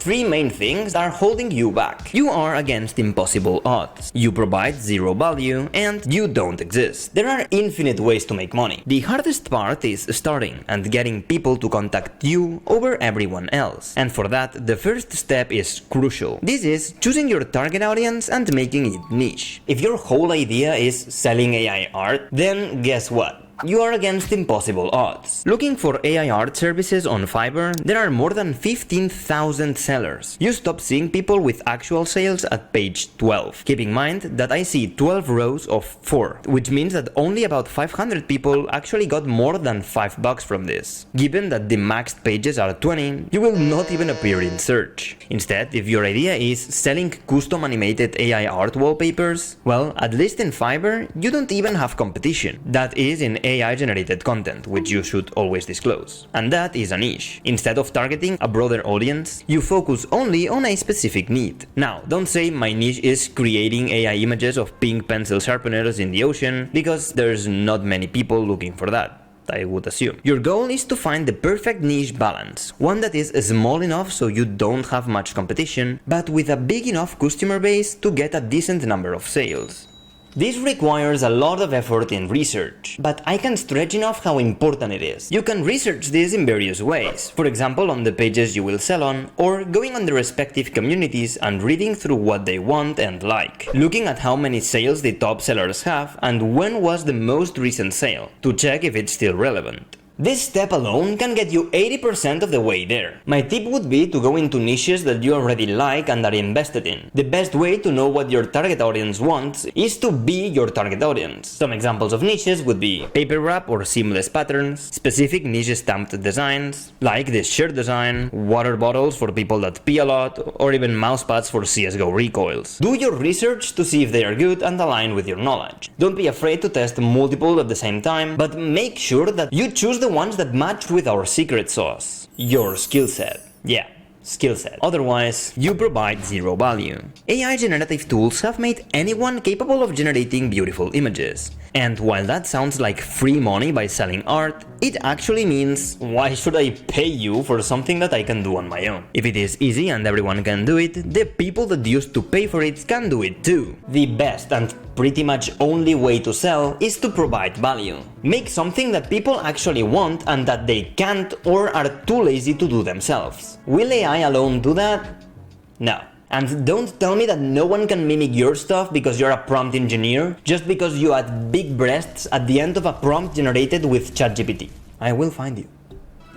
three main things that are holding you back. You are against impossible odds. You provide zero value and you don't exist. There are infinite ways to make money. The hardest part is starting and getting people to contact you over everyone else. And for that, the first step is crucial. This is choosing your target audience and making it niche. If your whole idea is selling AI art, then guess what? You are against impossible odds. Looking for AI art services on Fiverr, there are more than 15,000 sellers. You stop seeing people with actual sales at page 12. Keep in mind that I see 12 rows of 4, which means that only about 500 people actually got more than $5 from this. Given that the maxed pages are 20, you will not even appear in search. Instead, if your idea is selling custom animated AI art wallpapers, well, at least in Fiverr, you don't even have competition. That is in AI-generated content, which you should always disclose. And that is a niche. Instead of targeting a broader audience, you focus only on a specific need. Now, don't say my niche is creating AI images of pink pencil sharpeners in the ocean, because there's not many people looking for that, I would assume. Your goal is to find the perfect niche balance, one that is small enough so you don't have much competition, but with a big enough customer base to get a decent number of sales. This requires a lot of effort in research, but I can stretch enough how important it is. You can research this in various ways, for example on the pages you will sell on, or going on the respective communities and reading through what they want and like, looking at how many sales the top sellers have and when was the most recent sale, to check if it's still relevant. This step alone can get you 80% of the way there. My tip would be to go into niches that you already like and are invested in. The best way to know what your target audience wants is to be your target audience. Some examples of niches would be paper wrap or seamless patterns, specific niche stamped designs, like this shirt design, water bottles for people that pee a lot, or even mousepads for CSGO recoils. Do your research to see if they are good and align with your knowledge. Don't be afraid to test multiple at the same time, but make sure that you choose the ones that match with our secret sauce, your skill set. Yeah, skill set. Otherwise, you provide zero value. AI generative tools have made anyone capable of generating beautiful images. And while that sounds like free money by selling art, it actually means, why should I pay you for something that I can do on my own? If it is easy and everyone can do it, the people that used to pay for it can do it too. The best and pretty much only way to sell is to provide value. Make something that people actually want and that they can't or are too lazy to do themselves. Will AI alone do that? No. And don't tell me that no one can mimic your stuff because you're a prompt engineer, just because you add big breasts at the end of a prompt generated with ChatGPT. I will find you.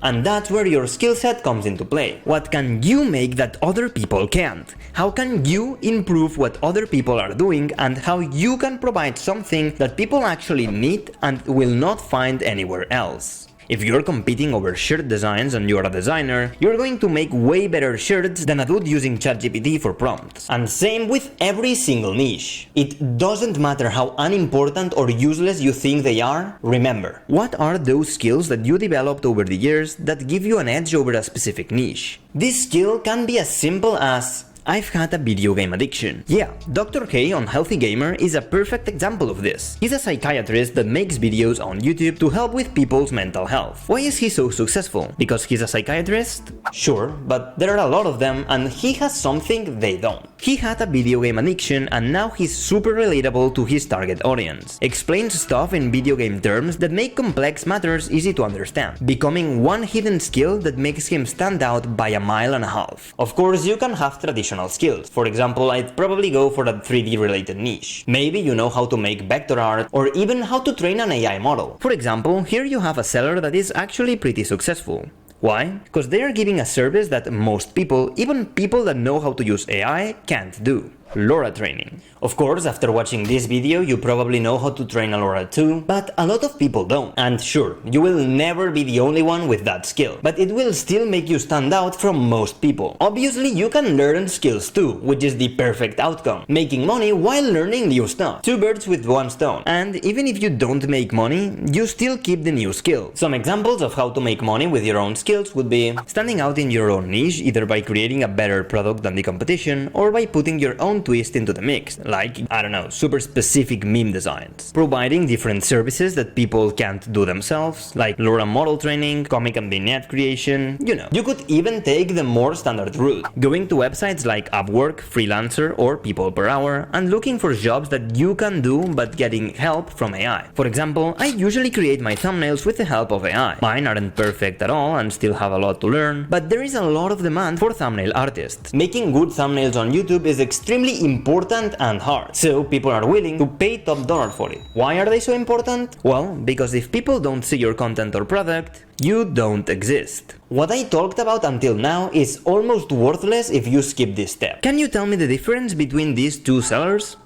And that's where your skill set comes into play. What can you make that other people can't? How can you improve what other people are doing, and how you can provide something that people actually need and will not find anywhere else? If you're competing over shirt designs and you're a designer, you're going to make way better shirts than a dude using ChatGPT for prompts. And same with every single niche. It doesn't matter how unimportant or useless you think they are, remember, what are those skills that you developed over the years that give you an edge over a specific niche? This skill can be as simple as, I've had a video game addiction. Yeah, Dr. K on Healthy Gamer is a perfect example of this. He's a psychiatrist that makes videos on YouTube to help with people's mental health. Why is he so successful? Because he's a psychiatrist? Sure, but there are a lot of them and he has something they don't. He had a video game addiction and now he's super relatable to his target audience. Explains stuff in video game terms that make complex matters easy to understand, becoming one hidden skill that makes him stand out by a mile and a half. Of course, you can have traditional skills. For example, I'd probably go for a 3D related niche. Maybe you know how to make vector art or even how to train an AI model. For example, here you have a seller that is actually pretty successful. Why? Because they are giving a service that most people, even people that know how to use AI, can't do. LoRa training. Of course, after watching this video, you probably know how to train a LoRa too, but a lot of people don't. And sure, you will never be the only one with that skill, but it will still make you stand out from most people. Obviously, you can learn skills too, which is the perfect outcome. Making money while learning new stuff. Two birds with one stone. And even if you don't make money, you still keep the new skill. Some examples of how to make money with your own skills would be standing out in your own niche, either by creating a better product than the competition, or by putting your own own twist into the mix, like, I don't know, super specific meme designs. Providing different services that people can't do themselves, like LoRa model training, comic and vignette creation, you know. You could even take the more standard route, going to websites like Upwork, Freelancer, or People Per Hour, and looking for jobs that you can do but getting help from AI. For example, I usually create my thumbnails with the help of AI. Mine aren't perfect at all and still have a lot to learn, but there is a lot of demand for thumbnail artists. Making good thumbnails on YouTube is extremely important and hard, so people are willing to pay top dollar for it. Why are they so important? Well, because if people don't see your content or product, you don't exist. What I talked about until now is almost worthless if you skip this step. Can you tell me the difference between these two sellers?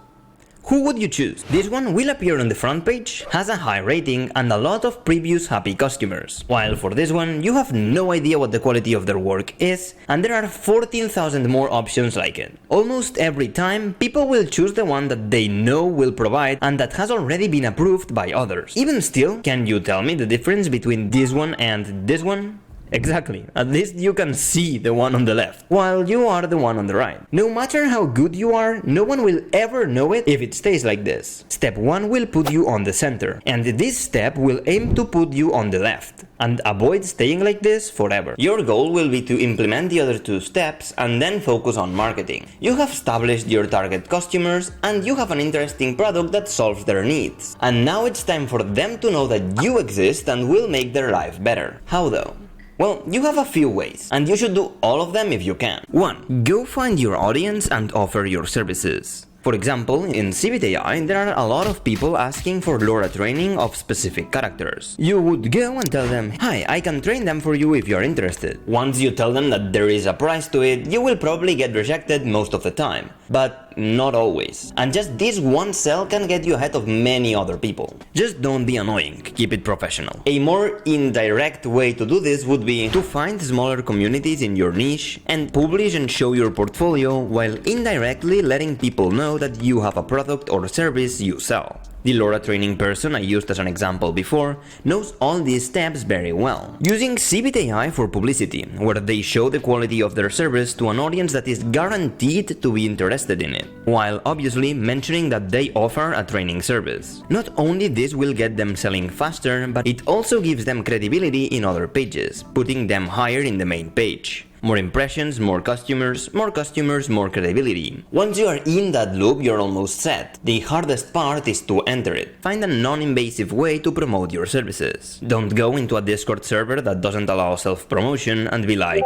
Who would you choose? This one will appear on the front page, has a high rating and a lot of previous happy customers. While for this one, you have no idea what the quality of their work is, and there are 14,000 more options like it. Almost every time, people will choose the one that they know will provide and that has already been approved by others. Even still, can you tell me the difference between this one and this one? Exactly, at least you can see the one on the left, while you are the one on the right. No matter how good you are, no one will ever know it if it stays like this. Step 1 will put you on the center, and this step will aim to put you on the left, and avoid staying like this forever. Your goal will be to implement the other two steps and then focus on marketing. You have established your target customers and you have an interesting product that solves their needs. And now it's time for them to know that you exist and will make their life better. How though? Well, you have a few ways, and you should do all of them if you can. 1. Go find your audience and offer your services. For example, in Civit AI, there are a lot of people asking for LoRa training of specific characters. You would go and tell them, hi, I can train them for you if you're interested. Once you tell them that there is a price to it, you will probably get rejected most of the time. But not always. And just this one sell can get you ahead of many other people. Just don't be annoying, keep it professional. A more indirect way to do this would be to find smaller communities in your niche and publish and show your portfolio while indirectly letting people know that you have a product or service you sell. The LoRa training person I used as an example before knows all these steps very well, using Civit AI for publicity, where they show the quality of their service to an audience that is guaranteed to be interested in it, while obviously mentioning that they offer a training service. Not only this will get them selling faster, but it also gives them credibility in other pages, putting them higher in the main page. More impressions, more customers, more credibility. Once you are in that loop, you're almost set. The hardest part is to enter it. Find a non-invasive way to promote your services. Don't go into a Discord server that doesn't allow self-promotion and be like,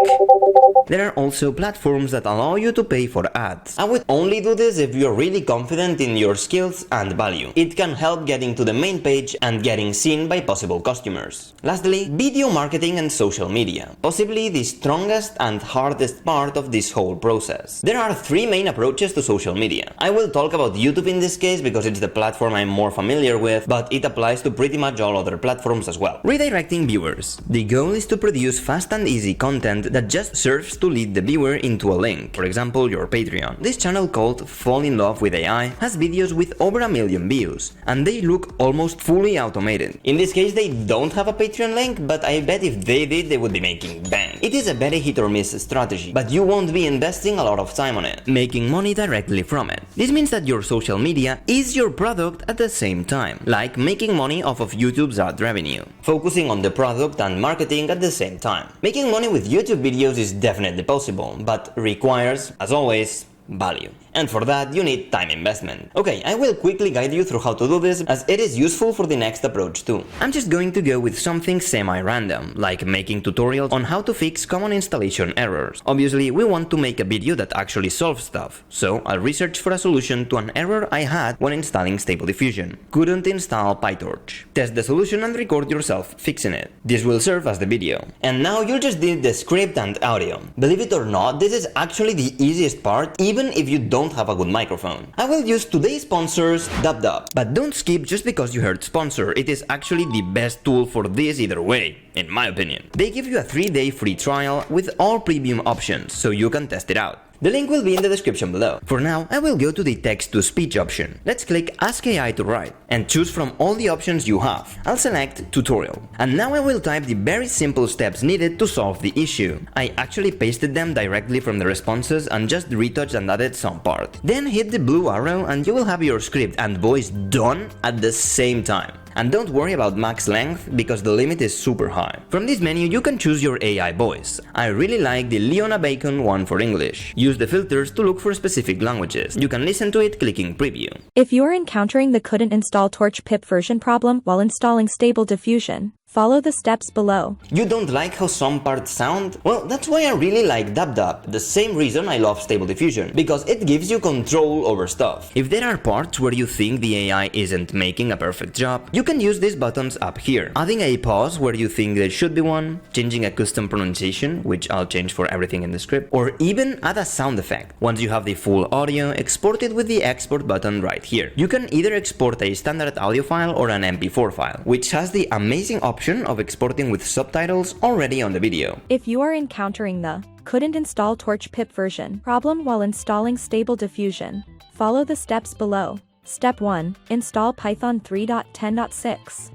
there are also platforms that allow you to pay for ads. I would only do this if you're really confident in your skills and value. It can help getting to the main page and getting seen by possible customers. Lastly, video marketing and social media. Possibly the strongest and hardest part of this whole process. There are 3 main approaches to social media. I will talk about YouTube in this case because it's the platform I'm more familiar with, but it applies to pretty much all other platforms as well. Redirecting viewers. The goal is to produce fast and easy content that just serves to lead the viewer into a link, for example your Patreon. This channel called Fall in Love with AI has videos with over 1 million views, and they look almost fully automated. In this case they don't have a Patreon link, but I bet if they did they would be making bank. It is a very hit or miss strategy, but you won't be investing a lot of time on it, making money directly from it. This means that your social media is your product at the same time, like making money off of YouTube's ad revenue, focusing on the product and marketing at the same time. Making money with YouTube videos is definitely possible, but requires, as always, value. And for that, you need time investment. Okay, I will quickly guide you through how to do this, as it is useful for the next approach too. I'm just going to go with something semi-random, like making tutorials on how to fix common installation errors. Obviously, we want to make a video that actually solves stuff, so I'll research for a solution to an error I had when installing Stable Diffusion. Couldn't install PyTorch. Test the solution and record yourself fixing it. This will serve as the video. And now you'll just need the script and audio. Believe it or not, this is actually the easiest part, even if you don't have a good microphone. I will use today's sponsors, DupDub. But don't skip just because you heard sponsor, it is actually the best tool for this either way, in my opinion. They give you a 3-day free trial with all premium options, so you can test it out. The link will be in the description below. For now, I will go to the text-to-speech option. Let's click Ask AI to write and choose from all the options you have. I'll select Tutorial. And now I will type the very simple steps needed to solve the issue. I actually pasted them directly from the responses and just retouched and added some part. Then hit the blue arrow and you will have your script and voice done at the same time. And don't worry about max length, because the limit is super high. From this menu you can choose your AI voice. I really like the Leona Bacon one for English. Use the filters to look for specific languages. You can listen to it clicking preview. If you are encountering the couldn't install Torch pip version problem while installing Stable Diffusion, follow the steps below. You don't like how some parts sound? Well, that's why I really like DupDub, the same reason I love Stable Diffusion, because it gives you control over stuff. If there are parts where you think the AI isn't making a perfect job, you can use these buttons up here. Adding a pause where you think there should be one, changing a custom pronunciation, which I'll change for everything in the script, or even add a sound effect. Once you have the full audio, export it with the export button right here. You can either export a standard audio file or an MP4 file, which has the amazing option of exporting with subtitles already on the video. If you are encountering the couldn't install Torch pip version problem while installing Stable Diffusion, follow the steps below. Step 1. Install Python 3.10.6.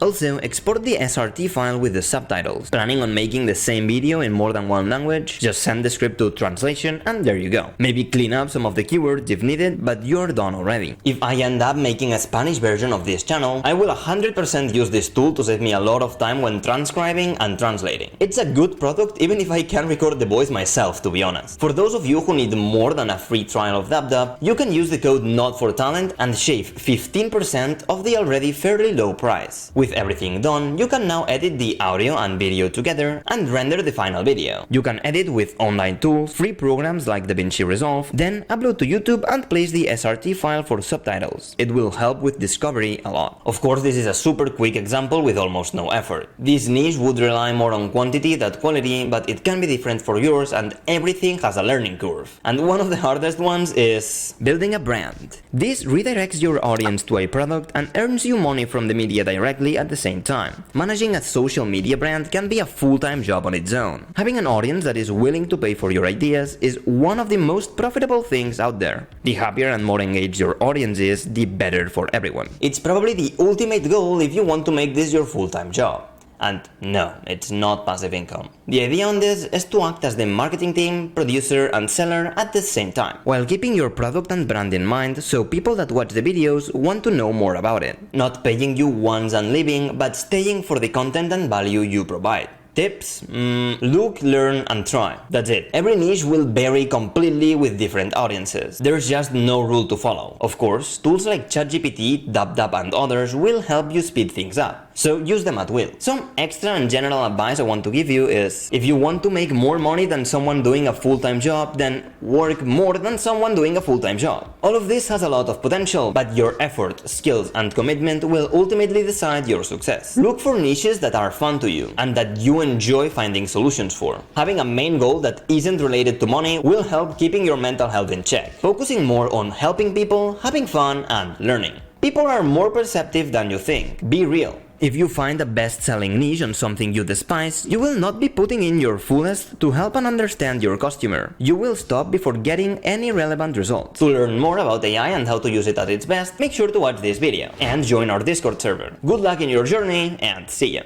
Also, export the SRT file with the subtitles. Planning on making the same video in more than one language? Just send the script to translation and there you go. Maybe clean up some of the keywords if needed, but you're done already. If I end up making a Spanish version of this channel, I will 100% use this tool to save me a lot of time when transcribing and translating. It's a good product even if I can't record the voice myself, to be honest. For those of you who need more than a free trial of DupDub, you can use the code NOT4TALENT and shave 15% of the already fairly low price. With everything done, you can now edit the audio and video together and render the final video. You can edit with online tools, free programs like DaVinci Resolve, then upload to YouTube and place the SRT file for subtitles. It will help with discovery a lot. Of course, this is a super quick example with almost no effort. This niche would rely more on quantity than quality, but it can be different for yours and everything has a learning curve. And one of the hardest ones is building a brand. This redirects your audience to a product and earns you money from the media directly at the same time. Managing a social media brand can be a full-time job on its own. Having an audience that is willing to pay for your ideas is one of the most profitable things out there. The happier and more engaged your audience is, the better for everyone. It's probably the ultimate goal if you want to make this your full-time job. And no, it's not passive income. The idea on this is to act as the marketing team, producer and seller at the same time, while keeping your product and brand in mind so people that watch the videos want to know more about it. Not paying you once and leaving, but staying for the content and value you provide. Tips? Look, learn and try. That's it. Every niche will vary completely with different audiences. There's just no rule to follow. Of course, tools like ChatGPT, DupDub and others will help you speed things up, so use them at will. Some extra and general advice I want to give you is, if you want to make more money than someone doing a full-time job, then work more than someone doing a full-time job. All of this has a lot of potential, but your effort, skills and commitment will ultimately decide your success. Look for niches that are fun to you and that you enjoy finding solutions for. Having a main goal that isn't related to money will help keeping your mental health in check. Focusing more on helping people, having fun and learning. People are more perceptive than you think. Be real. If you find a best-selling niche on something you despise, you will not be putting in your fullest to help and understand your customer. You will stop before getting any relevant results. To learn more about AI and how to use it at its best, make sure to watch this video and join our Discord server. Good luck in your journey and see ya!